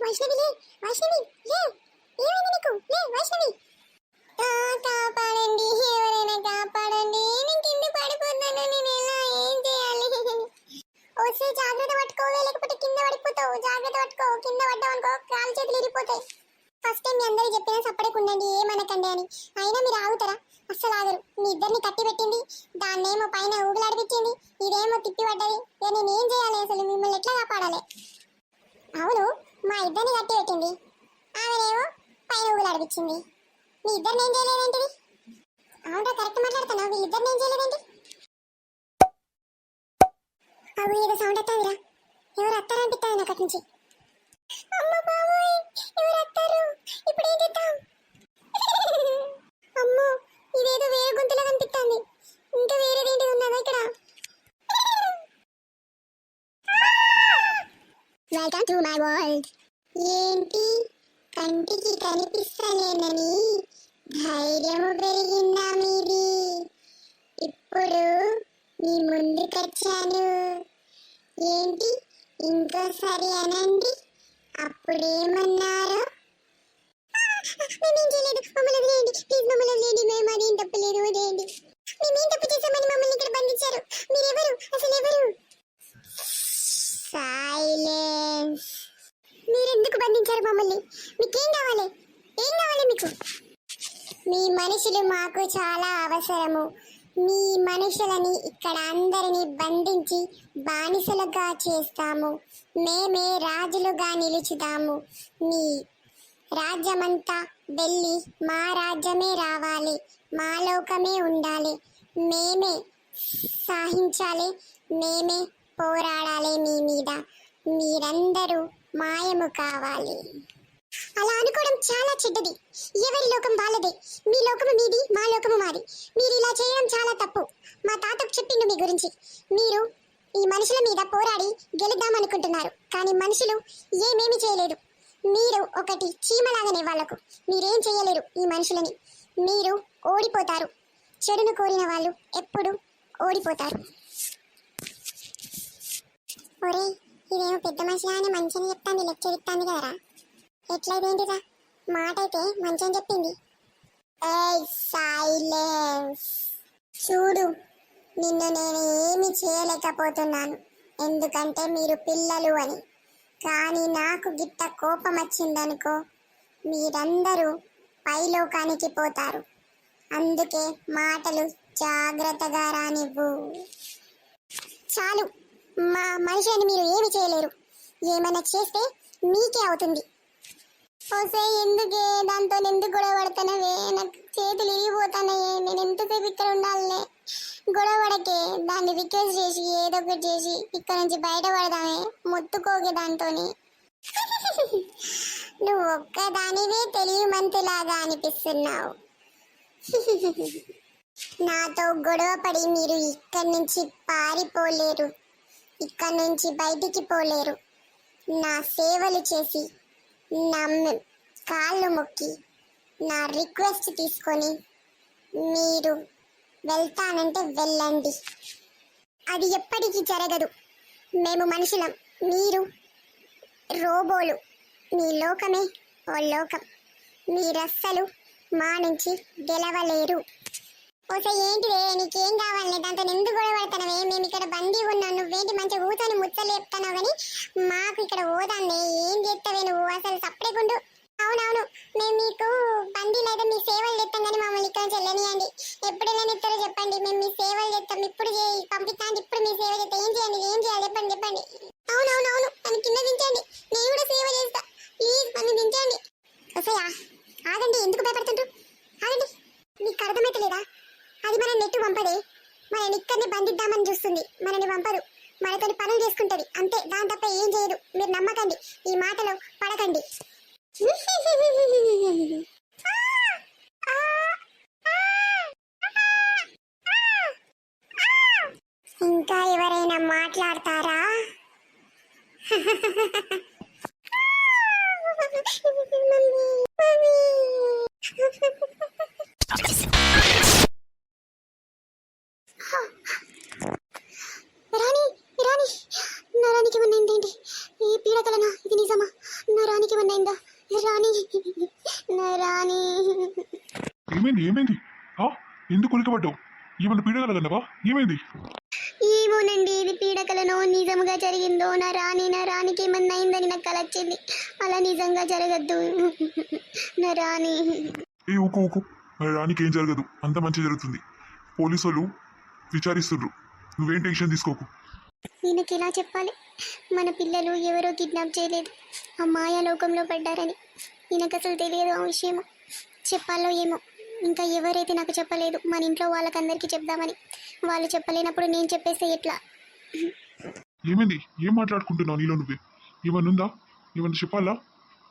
వైష్ణవి లే, వైష్ణవి లే, ఏమైంది నీకు? లే వైష్ణవి. కాపాడండి, ఎవరైనా కాపాడండి, నేను కింద పడిపోతాను, నేను ఎలా ఏం చేయాలి? ఓసే జాగ్రత్త పట్టుకోవే, లేకపోతే కింద పడిపోతావు. జాగ్రత్త పట్టుకో, కింద పడ్డావు అనుకో కాలు చేతులు ఇరిగిపోతాయి. ఫస్ట్ టైం మీ అందరూ చెప్పినా సప్పడకుండండి, ఏమనకండి అని. అయినా మీరు ఆగుతారా? అస్సలు ఆగరు. మీ ఇద్దరిని కట్టి పెట్టింది, దాన్నేమో పైన ఊగులాడిపించింది, ఇదేమో తిప్పి పడ్డది. ఇక నేను ఏం చేయాలి? అసలు మిమ్మల్ని ఎట్లా కాపాడాలి? అవును, మా ఇద్దరిని కట్టి పెట్టింది, ఆమెనేమో పైన ఊగులాడిపించింది. మీ ఇద్దరిని ఏం చేయలేదేంటిది? అవునా, కరెక్ట్ మాట్లాడుతున్నావు. వీళ్ళిద్దరిని ఏం చేయలేదేంటి? అవి ఏదో సౌండ్ వస్తుందిరా, ఎవరు అత్తారనిపిస్తుంది నాకు అటు నుంచి. అమ్మ బాబోయ్, ఎవరు అత్తారు? ఇప్పుడు ఏం చేద్దాం? అమ్మో, ఇదేదో వేరే గొంతులా కనిపిస్తుంది. ఇంకా వేరేదేంటి ఉన్నదా ఇక్కడ? Welcome to my world. ఏంటి, కంటికి కనిపిస్తలేనని ధైర్యము పెరిగిందా మీది? ఇప్పుడు మీ ముందుకొచ్చాను. ఏంటి, ఇంకోసారి అనండి. అప్పుడేమన్నారు? మేమేం చేయలేదు, మమ్మల్ని వదిలేయండి ప్లీజ్, మమ్మల్ని వదిలేయండి, మేము అదేం తప్పలేదు, వదిలేయండి. మేమేం తప్పు చేసామని మమ్మల్ని ఇక్కడ బంధించారు? మీరెవరు? అసలు ఎవరు? సైలెన్స్. మీరెందుకు బంధించారు మమ్మల్ని? మీకేం కావాలి? ఏం కావాలి మీకు? మీ మనుషులు మాకు చాలా అవసరము. మీ మనుషులని ఇక్కడ అందరినీ బంధించి బానిసలుగా చేస్తాము. మేమే రాజులుగా నిలుచుదాము. మీ రాజ్యమంతా వెళ్ళి మా రాజ్యమే రావాలి, మా లోకమే ఉండాలి, మేమే సాహించాలి, మేమే పోరాడాలి మీ మీద. మీరందరూ మాయము కావాలి. అలా అనుకోవడం చాలా చెడ్డది. ఎవరి లోకం వాళ్ళదే. మీ లోకము మీది, మా లోకము మాది. మీరు ఇలా చేయడం చాలా తప్పు. మా తాతకు చెప్పిండు మీ గురించి. మీరు ఈ మనుషుల మీద పోరాడి గెలుద్దామనుకుంటున్నారు, కానీ మనుషులు ఏమేమి చేయలేదు. మీరు ఒకటి చీమలాగానే వాళ్లకు. మీరేం చేయలేరు ఈ మనుషులని. మీరు ఓడిపోతారు. చెడును కోరిన వాళ్ళు ఎప్పుడు ఓడిపోతారు. ఒరే, ఇదేమో పెద్ద మనిషిగానే మంచిని చెప్తాంది, లెక్చర్ ఇస్తాంది కదరా. ఎట్లయితేంటిరా, మాట అయితే మంచిని చెప్పింది. సైలెన్స్. చూడు, నిన్ను నేను ఏమి చేయలేకపోతున్నాను, ఎందుకంటే మీరు పిల్లలు అని. కానీ నాకు గిట్ట కోపం వచ్చిందనుకో, మీరందరూ పైలోకానికి పోతారు. అందుకే మాటలు జాగ్రత్తగా రానివ్వు. చాలు, మా మనిషి అని మీరు ఏమి చేయలేరు. ఏమైనా చేస్తే మీకే అవుతుంది. ఓసే, ఎందుకే దాంతో ఎందుకు గొడవ పడతానవే? నాకు చేతులు ఇరిగిపోతానయే. నేను ఎంతసేపు ఇక్కడ ఉండాలనే? గొడవ పడకే, దాన్ని రిక్వెస్ట్ చేసి ఏదో ఒకటి చేసి ఇక్కడ నుంచి బయటపడదామే. మొత్తుకోకే దాంతోని. నువ్వు ఒక్కదానివే తెలియమంతులాగా అనిపిస్తున్నావు. నాతో గొడవ పడి మీరు ఇక్కడి నుంచి పారిపోలేరు, ఇక్కడి నుంచి బయటికి పోలేరు. నా సేవలు చేసి, నా కాళ్ళు మొక్కి, నా రిక్వెస్ట్ తీసుకొని మీరు వెళ్తానంటే వెళ్ళండి. అది ఎప్పటికీ జరగదు. మేము మనుషులం, మీరు రోబోలు. మీ లోకమే ఓ లోకం. మీరస్సలు మా నుంచి గెలవలేరు. ఓసే, ఏంటిదే, నీకేం కావాలి? దాంతో ఎందుకు గొడవ పడతానవే? మేము ఇక్కడ బందీ ఉన్నాం, నువ్వేంటి మంచిగా కూర్చొని ముచ్చలు చెప్తానావు కానీ మాకు ఇక్కడ పోదాన్నే. ఏం చేస్తావే నువ్వు? అసలు సపరేకుండు. అవునవును, మేము మీకు బందీలు అయితే మీ సేవలు చేస్తాం కానీ మమ్మల్ని ఇక్కడ నుంచి వెళ్ళనియండి. ఎప్పుడు వెళ్ళనిస్తారో చెప్పండి, మేము మీ సేవలు చేస్తాం. ఇప్పుడు పంపిస్తాను, ఇప్పుడు మీ సేవ చేస్తాం. ఏం చేయండి, ఏం చేయాలి చెప్పండి చెప్పండి. అవునవునవును, నన్ను కింద దించండి, నేను కూడా సేవ చేస్తా. ప్లీజ్ నన్ను దించండి. వస్తాయా? ఆగండి, ఎందుకు భయపడుతుంటారు? ఆగండి, మీకు అర్థమైతలేదా? అది మన నెట్టు పంపదే, మనని ఇక్కడనే బంధిద్దామని చూస్తుంది. మనని పంపదు, మనతో పనులు చేసుకుంటది అంతే, దాని తప్ప ఏం చేయదు. మీరు నమ్మకండి, ఈ మాటలో పడకండి. ఇంకా ఎవరైనా మాట్లాడతారా? రాణి, రాణి, నా రాణికి ఉన్న ఏంటండి? ఈ పీడకలనా? ఇది నిజమా? నా రాణికి ఏమైందా రాణి, నా రాణి. ఏమైంది ఏమైంది ఎందుకు ఉలికబడ్డావు? ఏమన్నా పీడగలగన్నవా? ఏమైంది? ఏమోనండి, ఇది పీడకలనో నిజంగా జరిగిందో. నా రాణికి ఏమన్నా అయిందని నాకు కల వచ్చింది. అలా నిజంగా జరగద్దు. నా రాణి. ఊకు ఊకు, మరి రానికి ఏం జరగదు, అంత మంచి జరుగుతుంది. పోలీసు వాళ్ళు విచారిస్తుండ్రు, నువ్వేం టెన్షన్ తీసుకోకు. ఈయనకి ఎలా చెప్పాలి? మన పిల్లలు ఎవరో కిడ్నాప్ చేయలేదు, ఆ మాయాలోకంలో పడ్డారని. ఈయనకు అసలు తెలియదు ఆ విషయము. చెప్పాలో ఏమో. ఇంకా ఎవరైతే నాకు చెప్పలేదు, మన ఇంట్లో వాళ్ళకందరికీ చెప్దామని. వాళ్ళు చెప్పలేనప్పుడు నేను చెప్పేస్తే ఎట్లా? ఏమైంది? ఏం మాట్లాడుకుంటున్నావు నీలో నువ్వే? ఏమన్నుందా? ఏమన్నా చెప్పాలా?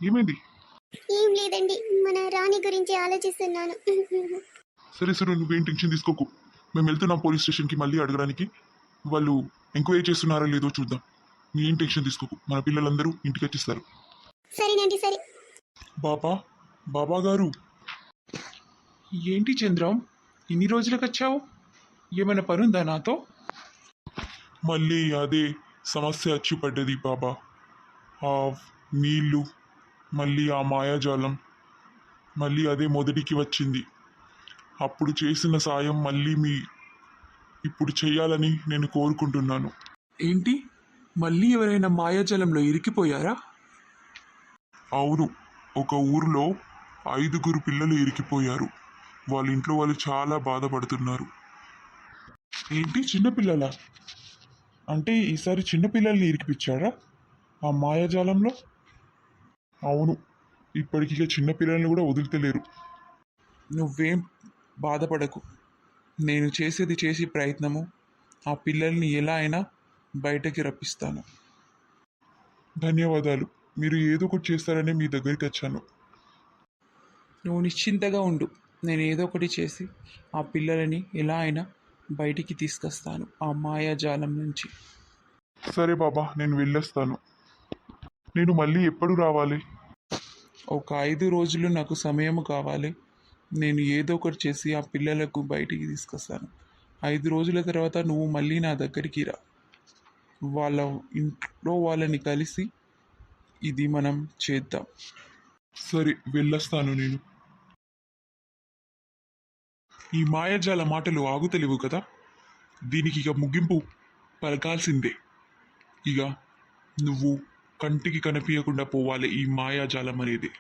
ఏమైంది? ఏం లేదండి, మన రాణి గురించి ఆలోచిస్తున్నాను. సరే సరే, నువ్వేం టెన్షన్ తీసుకోకు. మేము వెళ్తున్నాం పోలీస్ స్టేషన్కి మళ్ళీ అడగడానికి. వాళ్ళు ఎంక్వైరీ చేస్తున్నారో లేదో చూద్దాం. నువ్వేం టెన్షన్ తీసుకోకు, మన పిల్లలందరూ ఇంటికి వచ్చేస్తారు. సరేనండి, సరే. బాబా, బాబా గారు. ఏంటి చంద్రం, ఇన్ని రోజులకు వచ్చావు? ఏమైనా పనుందా నాతో? మళ్ళీ అదే సమస్య వచ్చి పడ్డది బాబా. ఆ నీళ్ళు, మళ్ళీ ఆ మాయాజాలం, మళ్ళీ అదే మొదటికి వచ్చింది. అప్పుడు చేసిన సాయం మళ్ళీ ఇప్పుడు చేయాలని నేను కోరుకుంటున్నాను. ఏంటి, మళ్ళీ ఎవరైనా మాయాజలంలో ఇరికిపోయారా? అవును, ఒక ఊరిలో 5 పిల్లలు ఇరికిపోయారు. వాళ్ళ ఇంట్లో వాళ్ళు చాలా బాధపడుతున్నారు. ఏంటి, చిన్నపిల్లలా? అంటే ఈసారి చిన్నపిల్లల్ని ఇరికిపించారా ఆ మాయాజాలంలో? అవును, ఇప్పటికిక చిన్నపిల్లల్ని కూడా వదులుతలేరు. నువ్వేం బాధపడకు, నేను చేసేది చేసి ప్రయత్నము ఆ పిల్లల్ని ఎలా అయినా బయటకి రప్పిస్తాను. ధన్యవాదాలు, మీరు ఏదో ఒకటి చేస్తారని మీ దగ్గరికి వచ్చాను. నువ్వు నిశ్చింతగా ఉండు, నేను ఏదో ఒకటి చేసి ఆ పిల్లలని ఎలా అయినా బయటికి తీసుకొస్తాను ఆ మాయాజాలం నుంచి. సరే బాబా, నేను వెళ్ళొస్తాను. నేను మళ్ళీ ఎప్పుడు రావాలి? ఒక 5 రోజులు నాకు సమయం కావాలి. నేను ఏదో ఒకటి చేసి ఆ పిల్లలకు బయటికి తీసుకొస్తాను. 5 రోజుల తర్వాత నువ్వు మళ్ళీ నా దగ్గరికి రా. వాళ్ళ ఇంట్లో వాళ్ళని కలిసి ఇది మనం చేద్దాం. సరే, వెళ్ళొస్తాను నేను. ఈ మాయాజాల మాటలు ఆగుతలేవు కదా, దీనికి ఇక ముగింపు పలకాల్సిందే. ఇక నువ్వు కంటికి కనిపించకుండా పోవాలి ఈ మాయాజాలం అనేది.